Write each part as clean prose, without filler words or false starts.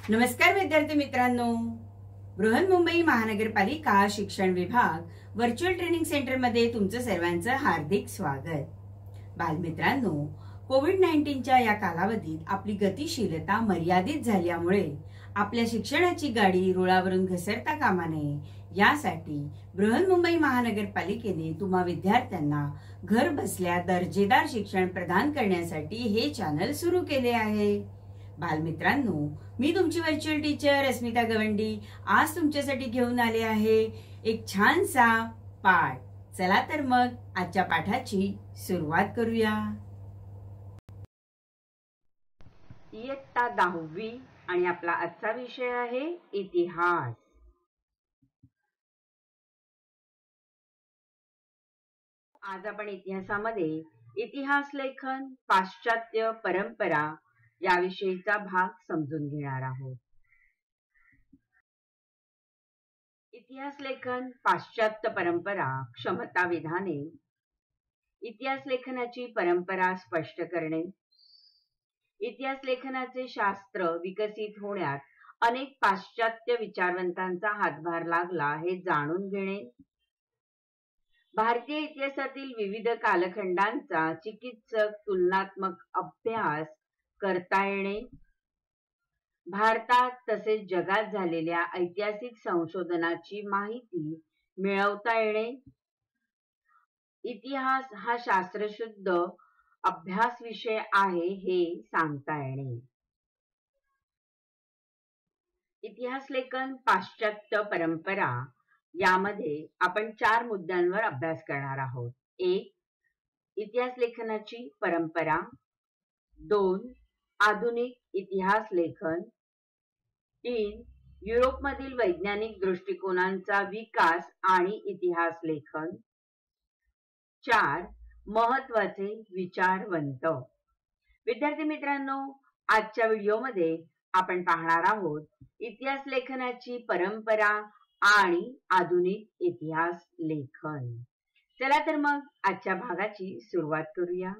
नमस्कार विद्यार्थी मित्रांनो, बृहन्मुंबई महानगरपालिका शिक्षण विभाग व्हर्च्युअल ट्रेनिंग सेंटर मध्ये तुमचं सर्वांचं हार्दिक स्वागत। बालमित्रांनो, कोविड-19च्या या कालावधीत आपली गतिशीलता मर्यादित झाल्यामुळे आपल्या शिक्षणाची गाडी रुळावरून घसरता कामा नये यासाठी बृहन्मुंबई महानगरपालिकेने तुम्हा विद्यार्थ्यांना घर बसल्या दर्जेदार शिक्षण प्रदान करण्यासाठी हे चॅनल सुरू केले आहे। बालमित्रांनो, मी तुमची व्हर्च्युअल टीचर अस्मिता गवंडी आज तुमच्यासाठी घेऊन आले आहे एक छानसा पाठ। चला तर मग आजच्या पाठाची सुरुवात करूया। इयत्ता 10वी आणि आपला आजचा विषय आहे इतिहास। आज आपण इतिहासामध्ये इतिहास लेखन पाश्चात्य परंपरा याविषयीचा भाग समजून घेणार आहोत। इतिहास लेखन पाश्चात्य परंपरा क्षमता विधाने, इतिहास लेखनाची परंपरा स्पष्ट करणे, इतिहास लेखनाचे शास्त्र विकसित होण्यात अनेक पाश्चात्य विचारवंतांचा हातभार लागला हे जाणून घेणे, भारतीय इतिहासातील विविध कालखंडांचा चिकित्सक तुलनात्मक अभ्यास करता येणे, भारतात तसेच जगात झालेल्या ऐतिहासिक संशोधनाची माहिती मिळवता येणे, इतिहास हा शास्त्रशुद्ध अभ्यास विषय आहे हे सांगता येणे। इतिहास लेखन पाश्चात्य परंपरा यामध्ये आपण 4 मुद्द्यांवर अभ्यास करणार आहोत। 1. इतिहास लेखनाची परंपरा, 2. आधुनिक इतिहास लेखन, 3. युरोपमधील वैज्ञानिक दृष्टिकोनांचा विकास आणि इतिहास लेखन, 4. महत्त्वाचे विचारवंत। विद्यार्थी मित्रांनो, आजच्या व्हिडिओमध्ये आपण पाहणार आहोत इतिहास लेखनाची परंपरा आणि आधुनिक इतिहास लेखन। चला तर मग आजच्या भागाची सुरुवात करूया।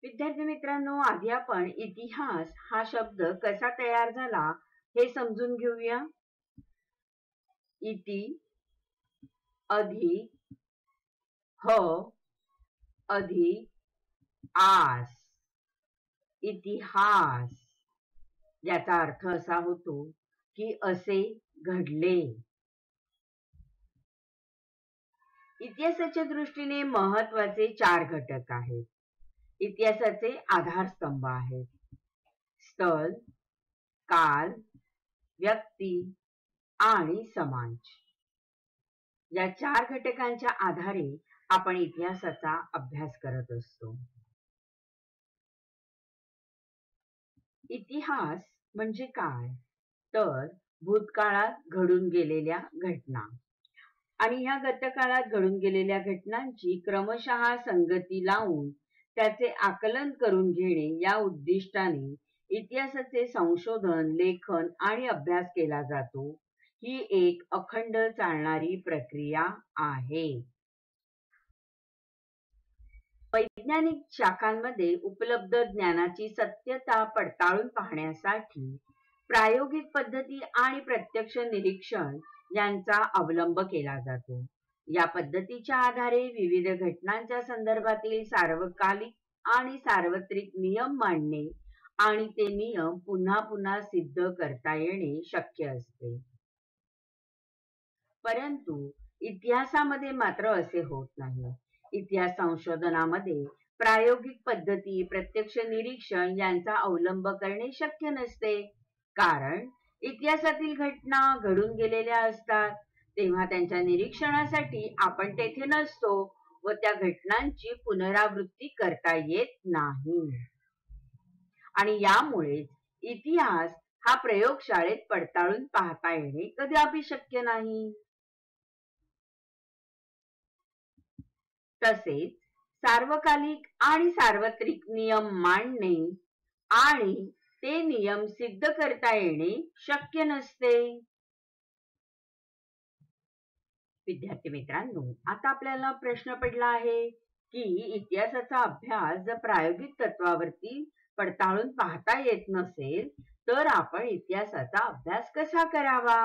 विद्यार्थी मित्रांनो, आधी आपण इतिहास हा शब्द कसा तयार झाला हे समजून घेऊया। इति अधिक ह अधिक आस, इतिहास याचा अर्थ असा होतो की असे घडले। इतिहासाच्या दृष्टीने महत्त्वाचे 4 घटक आहेत। इतिहासाचे आधारस्तंभ आहेत स्थळ, काल, व्यक्ती आणि समाज। या 4 घटकांच्या आधारे आपण इतिहासाचा अभ्यास करत असतो। इतिहास म्हणजे काय तर भूतकाळात घडून गेलेल्या घटना आणि या गतकाळात घडून गेलेल्या घटनांची क्रमशः संगती लावून त्याचे आकलन करून घेणे या उद्दिष्टाने इतिहासाचे संशोधन, लेखन आणि अभ्यास केला जातो। ही एक अखंड चालणारी प्रक्रिया आहे। वैज्ञानिक शाखांमध्ये उपलब्ध ज्ञानाची सत्यता पडताळून पाहण्यासाठी प्रायोगिक पद्धती आणि प्रत्यक्ष निरीक्षण यांचा अवलंब केला जातो। या पद्धतीच्या आधारे विविध घटनांच्या संदर्भातील सार्वकालिक आणि सार्वत्रिक नियम मांडणे आणि ते नियम पुन्हा पुन्हा सिद्ध करता येणे शक्य असते। परंतु इतिहासामध्ये मात्र असे होत नाही। इतिहास संशोधनामध्ये प्रायोगिक पद्धती, प्रत्यक्ष निरीक्षण यांचा अवलंब करणे शक्य नसते, कारण इतिहासातील घटना घडून गेलेल्या असतात तेव्हा त्यांच्या निरीक्षणासाठी आपण तेथे नसतो व त्या घटनांची पुनरावृत्ती करता येत नाही आणि यामुळे इतिहास हा प्रयोगशाळेत पडताळून पाहता येणे कदापि शक्य नाही। तसेच सार्वकालिक आणि सार्वत्रिक नियम मांडणे आणि ते नियम सिद्ध करता येणे शक्य नसते। विद्यार्थी मित्रांनो, आता आपल्याला प्रश्न पडला आहे की इतिहासाचा अभ्यास जर प्रायोगिक तत्वावरती पडताळून पाहता येत नसेल तर आपण इतिहासाचा अभ्यास कसा करावा,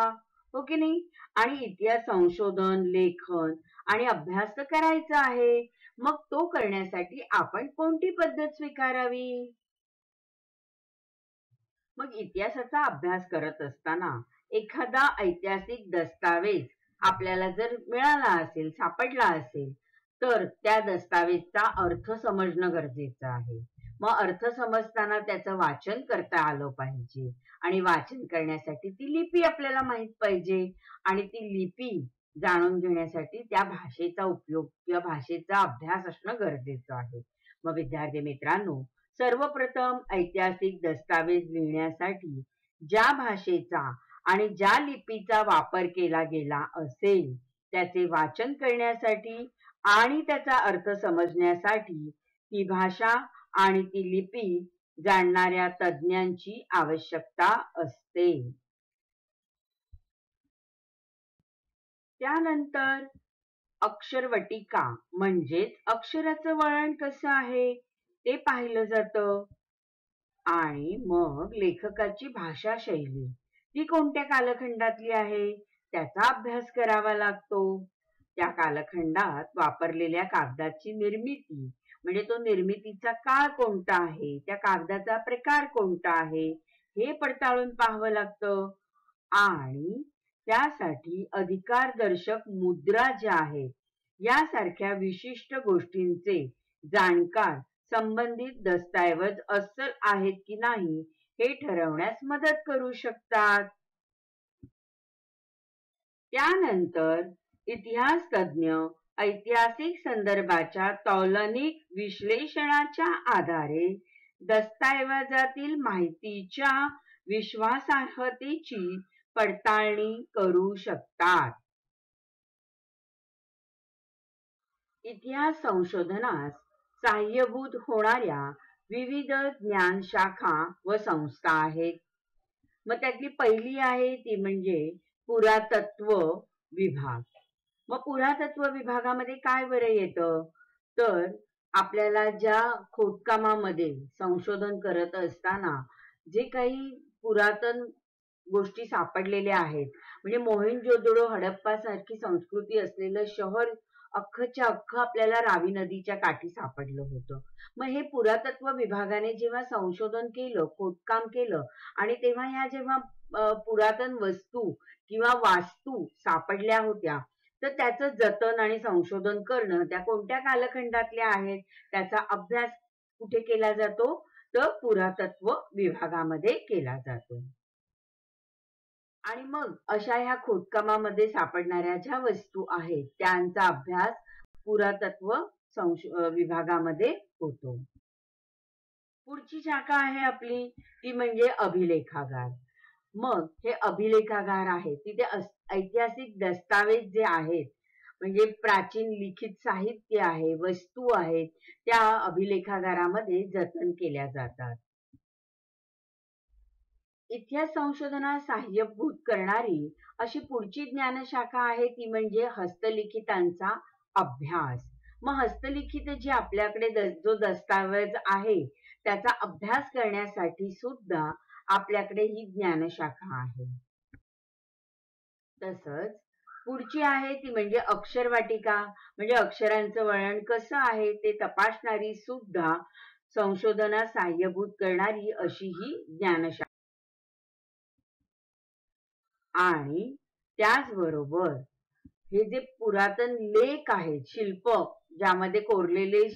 हो की नाही? आणि इतिहास संशोधन, लेखन आणि अभ्यास तर करायचा आहे. मग तो करण्यासाठी आपण कोणती पद्धत स्वीकारावी? मग इतिहासाचा अभ्यास करत असताना एखादा ऐतिहासिक दस्तावेज आपल्याला जर मिळाला असेल, सापडला असेल, तर त्या दस्तावेजचा अर्थ समजणं गरजेचं आहे. मग अर्थ समजताना त्याचं वाचन करता आलं पाहिजे आणि वाचन करण्यासाठी ती लिपी आपल्याला माहित पाहिजे आणि ती लिपी जाणून घेण्यासाठी त्या भाषेचा उपयोग किंवा भाषेचा अभ्यास असणं गरजेचं आहे. मग विद्यार्थी मित्रांनो, सर्वप्रथम ऐतिहासिक दस्तावेज लिहिण्यासाठी ज्या भाषेचा आणि ज्या लिपीचा वापर केला गेला असेल त्याचे वाचन करण्यासाठी आणि त्याचा अर्थ समजण्यासाठी ती भाषा आणि ती लिपी जाणणाऱ्या तज्ञांची आवश्यकता असते. त्यानंतर अक्षरवटिका म्हणजेच अक्षराचं वळण कसं आहे ते पाहिलं जातं. आणि मग लेखकाची भाषा शैली ती कोणत्या कालखंडातली आहे त्याचा अभ्यास करावा लागतो. त्या कालखंडात वापरलेल्या कागदाची निर्मिती म्हणजे तो निर्मितीचा काळ कोणता आहे, त्या कागदाचा प्रकार कोणता आहे हे पडताळून पाहावं लागतं. आणि त्यासाठी अधिकारदर्शक मुद्रा ज्या आहेत यासारख्या विशिष्ट गोष्टींचे जाणकार संबंधित दस्तऐवज अस्सल आहेत की नाही हे ठरवण्यास मदत करू शकतात. त्यानंतर इतिहास तज्ञ ऐतिहासिक संदर्भाच्या तौलनिक विश्लेषणाच्या आधारे दस्तऐवजातील माहितीच्या विश्वासार्हतेची पडताळणी करू शकतात. इतिहास संशोधनास सहाय्यभूत होणाऱ्या विविध ज्ञान शाखा व संस्था आहेत. मग त्यातली पहिली आहे ती म्हणजे पुरातत्व विभाग. मग पुरातत्व विभागामध्ये काय बरं येतं तर आपल्याला ज्या खोदकामामध्ये संशोधन करत असताना जे काही पुरातन गोष्टी सापडलेल्या आहेत म्हणजे मोहेंजोदडो हडप्पा सारखी संस्कृती असलेलं शहर अख्खच्या अख्खं आपल्याला रावी नदीच्या काठी सापडलं होतं. मग हे पुरातत्व विभागाने जेव्हा संशोधन केलं, खोदकाम केलं आणि तेव्हा ह्या जेव्हा पुरातन वस्तू किंवा वास्तू सापडल्या होत्या तर त्याचं जतन आणि संशोधन करणं त्या कोणत्या कालखंडातल्या आहेत त्याचा अभ्यास कुठे केला जातो तर पुरातत्व विभागामध्ये केला जातो. आणि मग अशा ह्या खोदकामामध्ये सापडणाऱ्या ज्या वस्तू आहेत त्यांचा अभ्यास पुरातत्व विभागामध्ये होतो. पुढची शाखा आहे आपली ती म्हणजे अभिलेखागार. मग हे अभिलेखागार आहे तिथे ऐतिहासिक दस्तावेज जे आहेत म्हणजे प्राचीन लिखित साहित्य आहे, वस्तू आहेत त्या अभिलेखागारामध्ये जतन केल्या जातात. इतिहास संशोधनास सहाय्यभूत करणारी अशी पुढची ज्ञानशाखा आहे ती म्हणजे हस्तलिखितांचा अभ्यास. मग हस्तलिखित जे आपल्याकडे जो दस्तावेज आहे त्याचा अभ्यास करण्यासाठी सुद्धा आपल्याकडे ही ज्ञानशाखा आहे. तसंच पुढची आहे ती म्हणजे अक्षरवाटिका म्हणजे अक्षरांचं वळण कसं आहे ते तपासणारी सुद्धा संशोधनास सहाय्यभूत करणारी अशी ही ज्ञानशाखा. आणि त्याचबरोबर हे जे पुरातन लेख आहेत, शिल्प ज्यामध्ये कोरलेले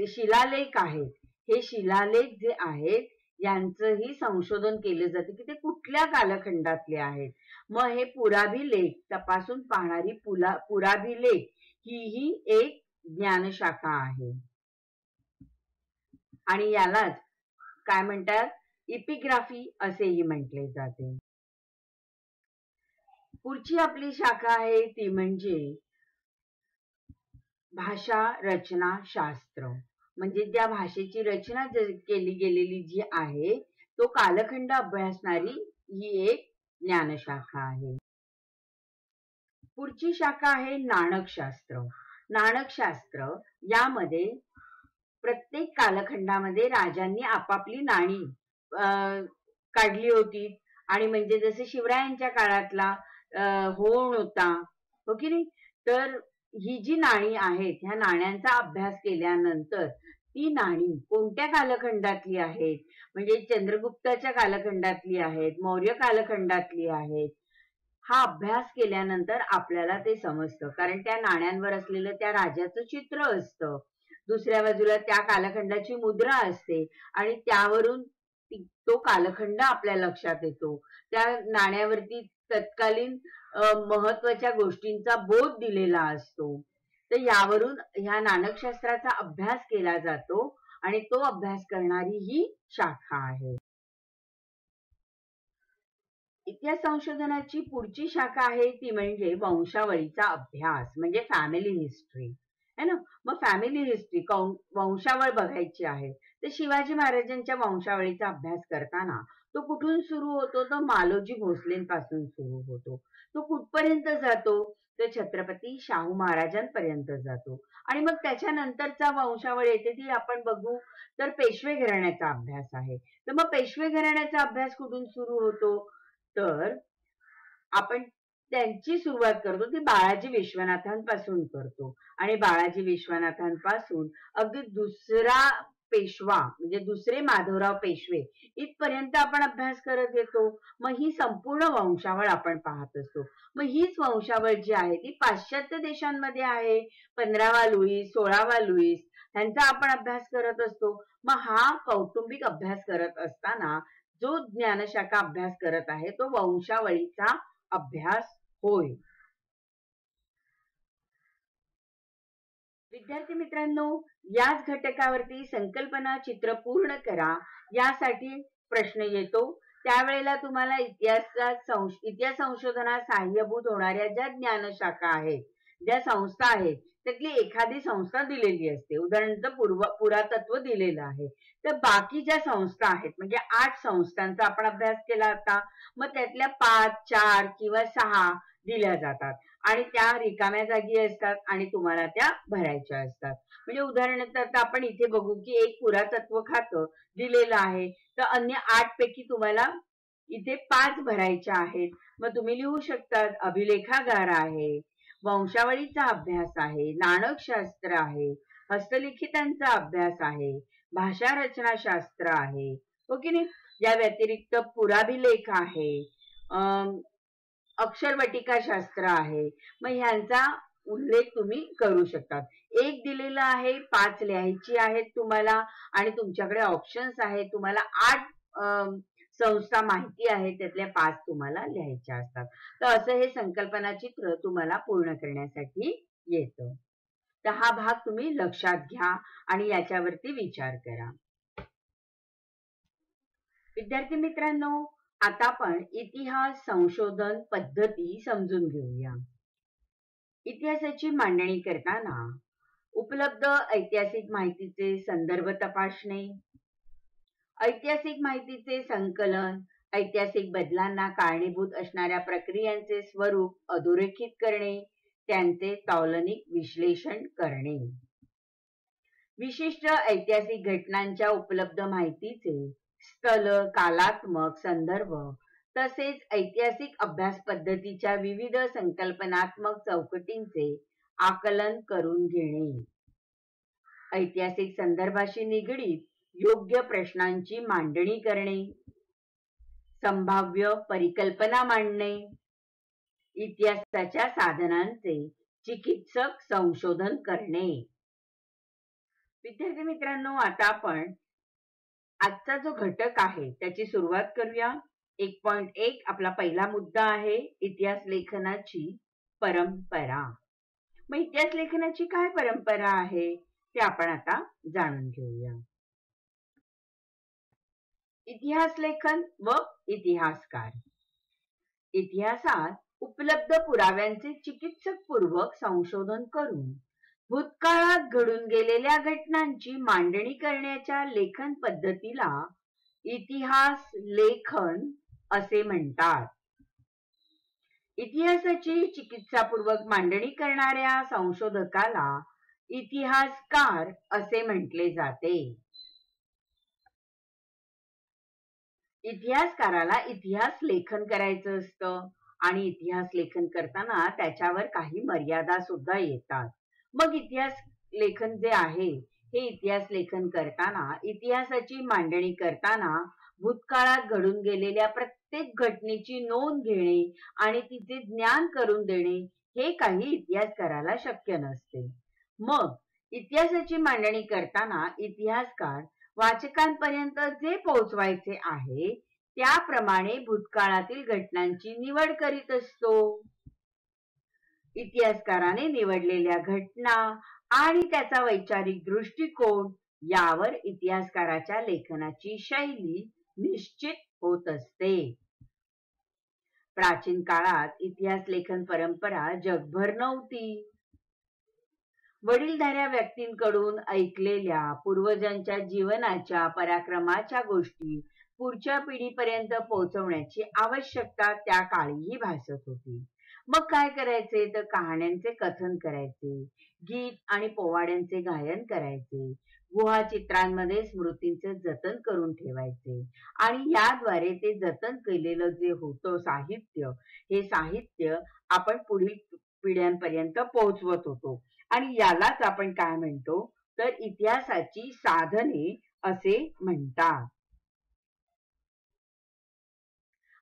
शिलालेख आहेत, हे शिलालेख जे आहेत यांचंही संशोधन केलं जातं की ते कुठल्या कालखंडातले आहेत. मग हे पुराभिलेख तपासून पाहणारी पुराभिलेख ही एक ज्ञानशाखा आहे. आणि यालाच काय म्हणतात इपिग्राफी असेही म्हटले जाते. पुढची आपली शाखा आहे ती म्हणजे भाषा रचना शास्त्र. म्हणजे त्या भाषेची रचना केली गेलेली जी आहे तो कालखंड अभ्यासणारी ही एक ज्ञानशाखा आहे. पुढची शाखा आहे नाणकशास्त्र. नाणकशास्त्र यामध्ये प्रत्येक कालखंडामध्ये राजांनी आपापली नाणी काढली होती. आणि म्हणजे जसे शिवरायांच्या काळातला होण होता, हो की नाही, तर ही जी नाणी आहेत, ह्या नाण्यांचा अभ्यास केल्यानंतर ती नाणी कोणत्या कालखंडातली आहेत, म्हणजे चंद्रगुप्ताच्या कालखंडातली आहेत, मौर्य कालखंडातली आहेत, हा अभ्यास केल्यानंतर आपल्याला ते समजतं. कारण त्या नाण्यांवर असलेलं त्या राजाचं चित्र असतं, दुसऱ्या बाजूला त्या कालखंडाची मुद्रा असते आणि त्यावरून तो कालखंड आपल्या लक्षात येतो. त्या नाण्यावरती तत्कालीन महत्वाच्या गोष्टींचा बोध दिलेला असतो. तर यावरून ह्या नाणकशास्त्राचा अभ्यास केला जातो आणि तो अभ्यास करणारी ही शाखा आहे. इतिहास संशोधनाची पुढची शाखा आहे ती म्हणजे वंशावळीचा अभ्यास, म्हणजे फॅमिली हिस्ट्री है ना. मग फॅमिली हिस्ट्री वंशावळ बघायची आहे, तर शिवाजी महाराजांच्या वंशावळीचा अभ्यास करताना तो कुठून सुरू होतो, तो मालोजी भोसलेंपासून सुरू होतो. तो कुठपर्यंत जातो, तो छत्रपती शाहू महाराजांपर्यंत जातो. आणि मग त्याच्यानंतरचा वंशावळ येते ती आपण बघू तर पेशवे घराण्याचा अभ्यास आहे. तर मग पेशवे घराण्याचा अभ्यास कुठून सुरू होतो, तर आपण त्यांची सुरुवात करतो ती बाळाजी विश्वनाथांपासून करतो. आणि बाळाजी विश्वनाथांपासून अगदी दुसरा पेशवा म्हणजे दुसरे माधवराव पेशवे इथपर्यंत आपण अभ्यास करत येतो. मग ही संपूर्ण वंशावळ आपण पाहत असतो. मग हीच वंशावळ जी आहे ती पाश्चात्य देशांमध्ये आहे. 15वा लुईस, 16वा लुईस यांचा आपण अभ्यास करत असतो. मग हा कौटुंबिक अभ्यास करत असताना जो ज्ञानशाखा अभ्यास करत आहे तो वंशावळीचा अभ्यास होय. विद्यार्थी मित्रांनो, याच घटकावरती संकल्पना चित्र पूर्ण करा यासाठी प्रश्न येतो. त्यावेळेला तुम्हाला इतिहास संशोधनात सहाय्यभूत होणाऱ्या ज्या ज्ञानशाखा आहेत, ज्या संस्था आहेत, त्यातली एखादी संस्था दिलेली असते. उदाहरणार्थ पुरातत्व दिलेलं आहे, तर बाकी ज्या संस्था आहेत म्हणजे 8 संस्थांचा आपण अभ्यास केला होता. मग त्यातल्या 5, 4 किंवा 6 दिल्या जातात आणि त्या रिकाम्या जागी असतात आणि तुम्हाला त्या भरायच्या असतात. म्हणजे उदाहरणार्थ आता आपण इथे बघू की एक पुरातत्व खातं दिलेलं आहे, तर अन्य 8 पैकी तुम्हाला इथे 5 भरायच्या आहेत. मग तुम्ही लिहू शकतात अभिलेखागार आहे, वंशावळीचा अभ्यास आहे, नाणकशास्त्र आहे, हस्तलिखितांचा अभ्यास आहे, भाषा रचनाशास्त्र आहे, हो की नाही. या व्यतिरिक्त पुराभिलेख आहे, अक्षरवटिका शास्त्र आहे. मग ह्यांचा उल्लेख तुम्ही करू शकता. एक दिलेला आहे, 5 लिहायची आहेत तुम्हाला आणि तुमच्याकडे ऑप्शन्स आहेत. तुम्हाला 8 संस्था माहिती आहे, त्यातल्या 5 तुम्हाला लिहायच्या असतात. तर असं हे संकल्पना चित्र तुम्हाला पूर्ण करण्यासाठी येतं. तर हा भाग तुम्ही लक्षात घ्या आणि याच्यावरती विचार करा. विद्यार्थी मित्रांनो, आता आपण इतिहास संशोधन पद्धती समजून घेऊया. इतिहासाची मांडणी करताना उपलब्ध ऐतिहासिक माहितीचे संदर्भ तपासणे, ऐतिहासिक माहितीचे संकलन, ऐतिहासिक बदलांना कारणीभूत असणाऱ्या प्रक्रियांचे स्वरूप अधोरेखित करणे, त्यांचे तौलनिक विश्लेषण करणे, विशिष्ट ऐतिहासिक घटनांच्या उपलब्ध माहितीचे स्थल, कालात्मक संदर्भ तसेच ऐतिहासिक अभ्यास पद्धतीच्या विविध संकल्पनात्मक चौकटींचे आकलन करून घेणे, ऐतिहासिक संदर्भाशी निगडीत योग्य प्रश्नांची मांडणी करणे, संभाव्य परिकल्पना मांडणे, इतिहासाच्या साधनांचे चिकित्सक संशोधन करणे. विद्यार्थी मित्रांनो, आता आपण आजचा जो घटक आहे त्याची सुरुवात करूया. 1.1 आपला पहिला मुद्दा आहे इतिहास लेखनाची परंपरा. मग इतिहास लेखनाची काय परंपरा आहे ते आपण आता जाणून घेऊया. इतिहास लेखन व इतिहासकार. इतिहासात उपलब्ध पुराव्यांचे चिकित्सकपूर्वक संशोधन करून भूतकाळात घडून गेलेल्या घटनांची मांडणी करण्याच्या लेखन पद्धतीला इतिहास लेखन असे म्हणतात. इतिहासाची चिकित्सापूर्वक मांडणी करणाऱ्या संशोधकाला इतिहासकार असे म्हटले जाते. इतिहासकाराला इतिहास लेखन करायचं असतं आणि इतिहास लेखन करताना त्याच्यावर काही मर्यादा सुद्धा येतात. मग इतिहास लेखन जे आहे हे इतिहास लेखन करताना, इतिहासाची मांडणी करताना भूतकाळात घडून गेलेल्या प्रत्येक घटनेची नोंद घेणे आणि तिचे ज्ञान करून देणे हे काही इतिहासकाराला शक्य नसते. मग इतिहासाची मांडणी करताना इतिहासकार वाचकांपर्यंत जे पोहोचवायचे आहे त्याप्रमाणे भूतकाळातील घटनांची निवड करीत असतो. इतिहासकाराने निवडलेल्या घटना आणि त्याचा वैचारिक दृष्टिकोन यावर इतिहासकाराच्या लेखनाची शैली निश्चित होत असते. प्राचीन काळात इतिहास लेखन परंपरा जगभर नव्हती. वडीलधाऱ्या व्यक्तींकडून ऐकलेल्या पूर्वजांच्या जीवनाच्या पराक्रमाच्या गोष्टी पुढच्या पिढीपर्यंत पोहोचवण्याची आवश्यकता त्या काळीही भासत होती. मग काय करायचे तर कहाण्यांचे कथन करायचे, गीत आणि पोवाड्यांचे गायन करायचे, गुहाचित्रांमध्ये स्मृतींचे जतन करून ठेवायचे आणि याद्वारे ते जतन केलेलं जे होतं साहित्य, हे साहित्य आपण पुढील पिढ्यांपर्यंत पोहोचवत होतो आणि यालाच आपण काय म्हणतो तर इतिहासाची साधने असे म्हणतात.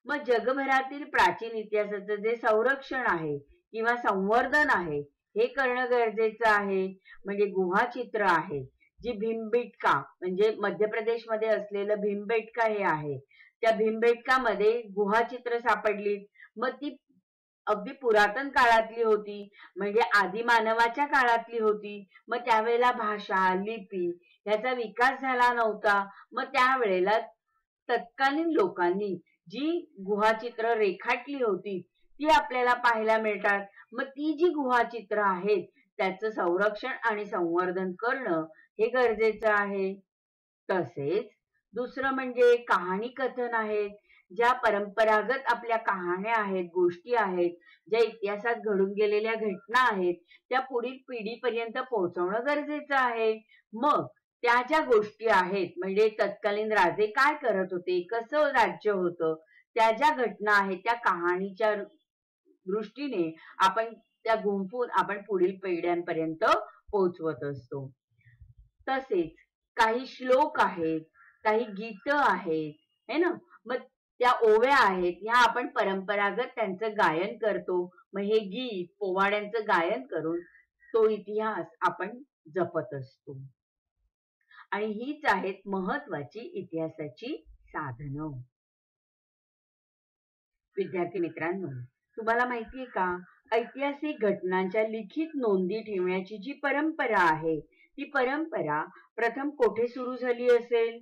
मग जगभरातील प्राचीन इतिहासाचं जे संरक्षण आहे किंवा संवर्धन आहे हे करणं गरजेचं आहे. म्हणजे गुहाचित्र आहे, जी भीमबेटका म्हणजे मध्य प्रदेशमध्ये असलेलं भीमबेटका हे आहे, त्या भीमबेटकामध्ये गुहाचित्र सापडली. मग ती अगदी पुरातन काळातली होती, म्हणजे आदी मानवाच्या काळातली होती. मग त्यावेळेला भाषा, लिपी ह्याचा विकास झाला नव्हता. मग त्यावेळेला तत्कालीन लोकांनी जी गुहाचित्र रेखाटली होती ती आपल्याला पाहायला मिळतात. मग ती जी गुहाचित्र आहेत त्याचं संरक्षण आणि संवर्धन करणं हे गरजेचं आहे. तसेच दुसरं म्हणजे कहाणी कथन आहेत, ज्या परंपरागत आपल्या कहाण्या आहेत, गोष्टी आहेत, ज्या इतिहासात घडून गेलेल्या घटना आहेत त्या पुढील पिढीपर्यंत पोहोचवणं गरजेचं आहे. मग त्या ज्या गोष्टी आहेत म्हणजे तत्कालीन राजे काय करत होते, कसं राज्य होतं, त्या ज्या घटना आहेत त्या कहाणीच्या दृष्टीने आपण त्या गुंफून आपण पुढील पिढ्यांपर्यंत पोहोचवत असतो. तसेच काही श्लोक आहेत, काही गीत आहेत, है ना, मग त्या ओव्या आहेत ह्या आपण परंपरागत त्यांचं गायन करतो. मग हे गीत पोवाड्यांचं गायन करून तो इतिहास आपण जपत असतो. आणि हीच आहेत महत्वाची इतिहासाची साधनं. विद्यार्थी मित्रांनो, तुम्हाला माहितीये का ऐतिहासिक घटनांच्या लिखित नोंदी ठेवण्याची जी परंपरा आहे ती परंपरा प्रथम कोठे सुरू झाली असेल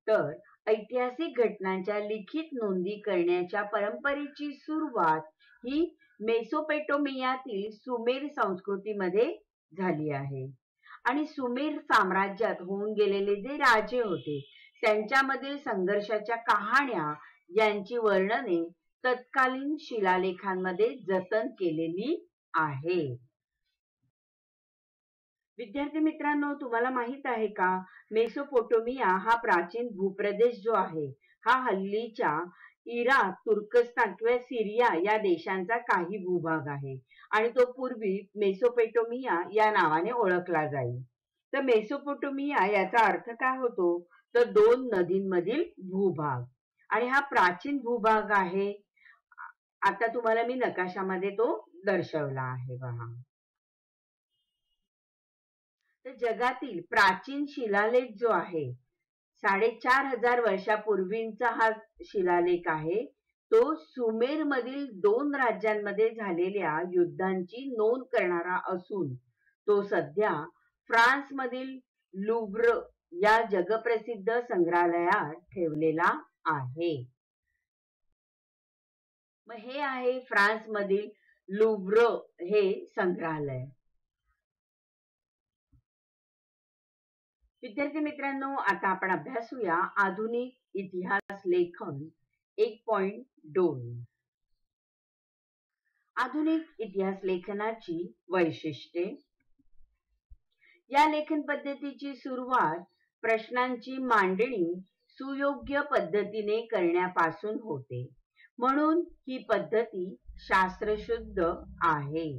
तर ऐतिहासिक घटनांच्या लिखित नोंदी करण्याच्या परंपरेची सुरुवात ही मेसोपोटेमियातील सुमेर संस्कृतीमध्ये झाली आहे. आणि सुमेर साम्राज्यात होऊन गेलेले जे राजे होते त्यांच्यामधील संघर्षाच्या कहाण्या यांची वर्णने तत्कालीन शिलालेखांमध्ये जतन केलेली आहे. विद्यार्थी मित्रांनो, तुम्हाला माहित आहे का मेसोपोटेमिया हा प्राचीन भूप्रदेश जो आहे हा हल्लीच्या इराक, तुर्कस्तान किंवा सिरिया या देशांचा काही भूभाग आहे आणि तो पूर्वी मेसोपोटेमिया या नावाने ओळखला जाईल. तर मेसोपोटेमिया याचा अर्थ काय होतो तर दोन नदींमधील भूभाग. आणि हा प्राचीन भूभाग आहे. आता तुम्हाला मी नकाशामध्ये तो दर्शवला आहे बघा. तर जगातील प्राचीन शिलालेख जो आहे 4500 वर्षापूर्वींचा हा शिलालेख आहे. तो सुमेर मधील 2 राज्यांमध्ये झालेल्या युद्धांची नोंद करणारा असून तो सध्या फ्रान्स मधील लुव्र या जगप्रसिद्ध संग्रहालयात ठेवलेला आहे. मग हे आहे फ्रान्स मधील लुव्र हे संग्रहालय. विद्यार्थी मित्रांनो, आता आपण अभ्यासूया आधुनिक इतिहास लेखन 1.2. आधुनिक इतिहास लेखनाची वैशिष्ट्ये. या लेखन पद्धतीची सुरुवात प्रश्नांची मांडणी सुयोग्य पद्धतीने करण्यापासून होते, म्हणून ही पद्धती शास्त्रशुद्ध आहे.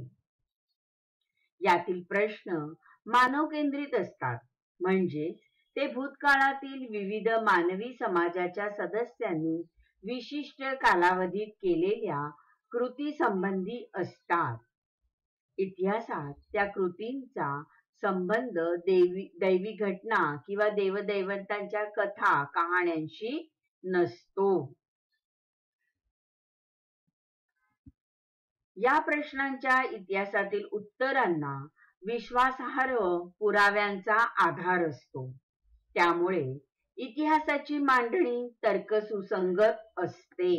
यातील प्रश्न मानव केंद्रित असतात, म्हणजे ते भूतकाळातील विविध मानवी समाजाच्या सदस्यांनी विशिष्ट कालावधीत केलेल्या कृती संबंधी असतात. इतिहासात त्या कृतींचा संबंध दैवी घटना किंवा देवदैवतांच्या कथा कहाण्यांशी नसतो. या प्रश्नांच्या इतिहासातील उत्तरांना विश्वासार्ह पुराव्यांचा आधार असतो. त्यामुळे इतिहासाची मांडणी तर्कसुसंगत असते.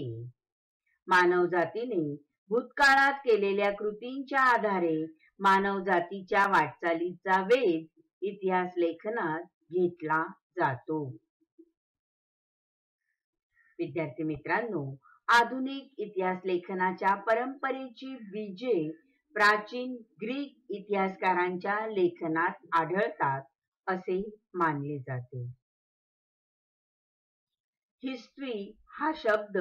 मानवजातीने भूतकाळात केलेल्या कृतींच्या आधारे मानवजातीच्या वाटचालीचा वेध इतिहास लेखनात घेतला जातो. विद्यार्थी मित्रांनो, आधुनिक इतिहास लेखनाच्या परंपरेची बीजे प्राचीन ग्रीक इतिहासकारांच्या लेखनात आढळतात असे मानले जाते. हिस्ट्री हा शब्द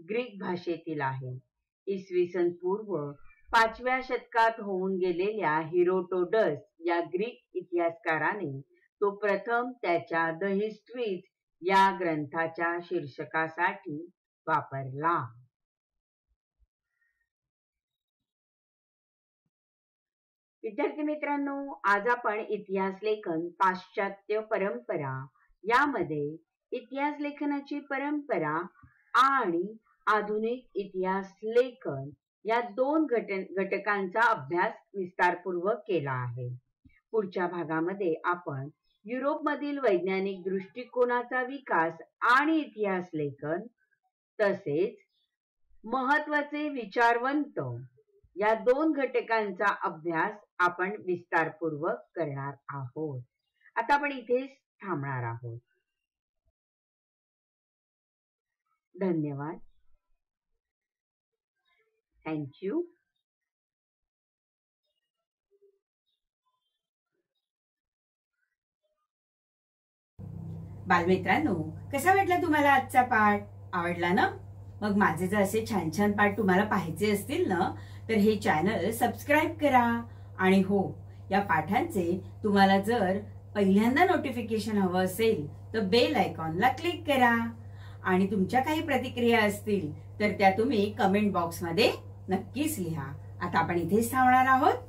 ग्रीक भाषेतील आहे. इसवी सन पूर्व 5व्या शतकात होऊन गेलेल्या हेरोडोटस या ग्रीक इतिहासकाराने तो प्रथम त्याच्या द हिस्ट्रीज या ग्रंथाच्या शीर्षकासाठी वापरला. विद्यार्थी मित्रांनो, आज आपण इतिहास लेखन पाश्चात्य परंपरा यामध्ये इतिहास लेखनाची परंपरा आणि आधुनिक इतिहास लेखन या दोन घटकांचा अभ्यास विस्तारपूर्वक केला आहे. पुढच्या भागामध्ये आपण युरोपमधील वैज्ञानिक दृष्टिकोनाचा विकास आणि इतिहास लेखन तसेच महत्त्वाचे विचारवंत या दोन घटकांचा अभ्यास आपण विस्तारपूर्वक करणार आहोत. आता आपण इथेच थांबणार आहोत. धन्यवाद. Thank you. बालमित्रांनो, कसा वाटला तुम्हाला आजचा पाठ? आवडला ना? मग माझे जर असे छान छान पाठ तुम्हाला पाहायचे असतील ना, तर हे चॅनल सबस्क्राईब करा. आणि हो, या पाठांचे तुम्हाला जर पहिल्यांदा नोटिफिकेशन हवं असेल तर बेल आयकॉनला क्लिक करा. आणि तुमच्या काही प्रतिक्रिया असतील तर त्या तुम्ही कमेंट बॉक्समध्ये नक्कीच लिहा. आता आपण इथेच थांबणार आहोत.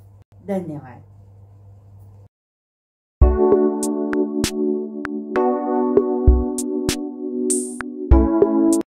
धन्यवाद.